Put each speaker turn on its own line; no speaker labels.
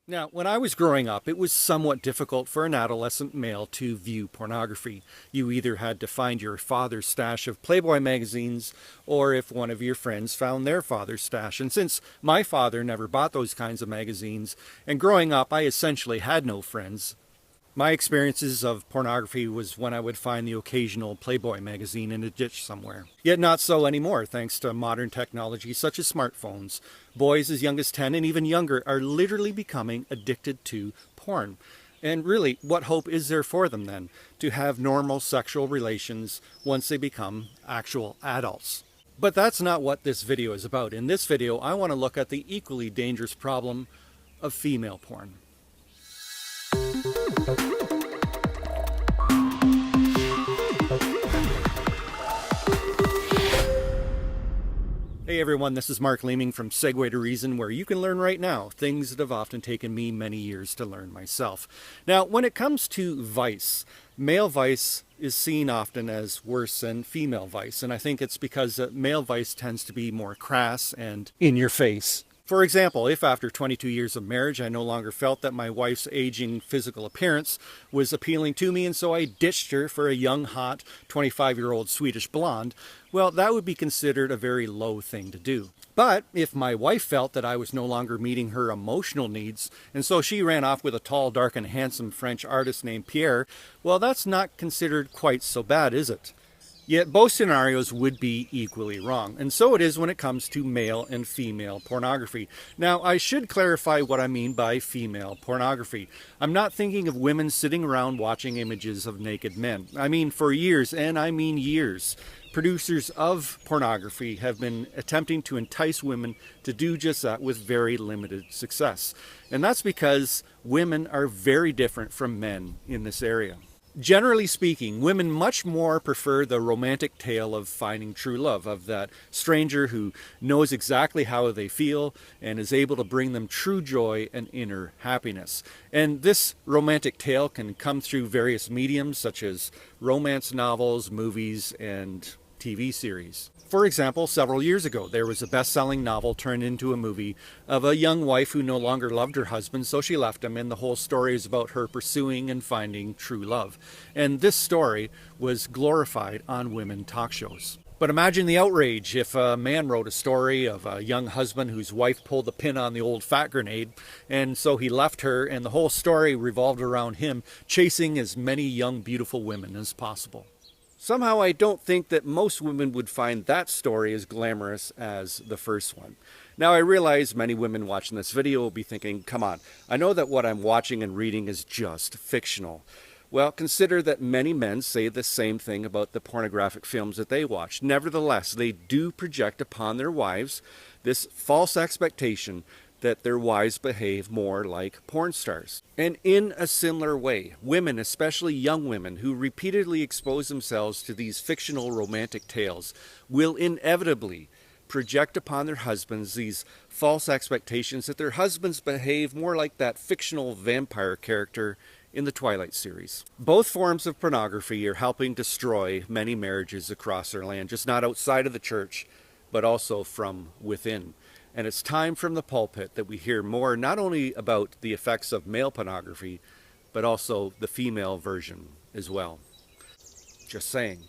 Now, when I was growing up, it was somewhat difficult for an adolescent male to view pornography. You either had to find your father's stash of Playboy magazines, or if one of your friends found their father's stash. And since my father never bought those kinds of magazines, and growing up I essentially had no friends, my experiences of pornography was when I would find the occasional Playboy magazine in a ditch somewhere. Yet not so anymore, thanks to modern technology such as smartphones. Boys as young as 10 and even younger are literally becoming addicted to porn. And really, what hope is there for them then to have normal sexual relations once they become actual adults? But that's not what this video is about. In this video, I want to look at the equally dangerous problem of female porn. Hey everyone, this is Mark Leeming from Segue to Reason, where you can learn right now things that have often taken me many years to learn myself. Now, when it comes to vice, male vice is seen often as worse than female vice, and I think it's because male vice tends to be more crass and in your face. For example, if after 22 years of marriage I no longer felt that my wife's aging physical appearance was appealing to me, and so I ditched her for a young, hot, 25-year-old Swedish blonde, well, that would be considered a very low thing to do. But if my wife felt that I was no longer meeting her emotional needs, and so she ran off with a tall, dark, and handsome French artist named Pierre, well, that's not considered quite so bad, is it? Yet both scenarios would be equally wrong, and so it is when it comes to male and female pornography. Now, I should clarify what I mean by female pornography. I'm not thinking of women sitting around watching images of naked men. I mean for years, and I mean years, producers of pornography have been attempting to entice women to do just that with very limited success. And that's because women are very different from men in this area. Generally speaking, women much more prefer the romantic tale of finding true love, of that stranger who knows exactly how they feel and is able to bring them true joy and inner happiness. And this romantic tale can come through various mediums such as romance novels, movies, and TV series. For example, several years ago, there was a best-selling novel turned into a movie of a young wife who no longer loved her husband, so she left him, and the whole story is about her pursuing and finding true love. And this story was glorified on women talk shows. But imagine the outrage if a man wrote a story of a young husband whose wife pulled the pin on the old fat grenade, and so he left her, and the whole story revolved around him chasing as many young, beautiful women as possible. Somehow I don't think that most women would find that story as glamorous as the first one. Now I realize many women watching this video will be thinking, come on, I know that what I'm watching and reading is just fictional. Well, consider that many men say the same thing about the pornographic films that they watch. Nevertheless, they do project upon their wives this false expectation that their wives behave more like porn stars. And in a similar way, women, especially young women, who repeatedly expose themselves to these fictional romantic tales, will inevitably project upon their husbands these false expectations that their husbands behave more like that fictional vampire character in the Twilight series. Both forms of pornography are helping destroy many marriages across our land, just not outside of the church, but also from within. And it's time from the pulpit that we hear more not only about the effects of male pornography, but also the female version as well. Just saying.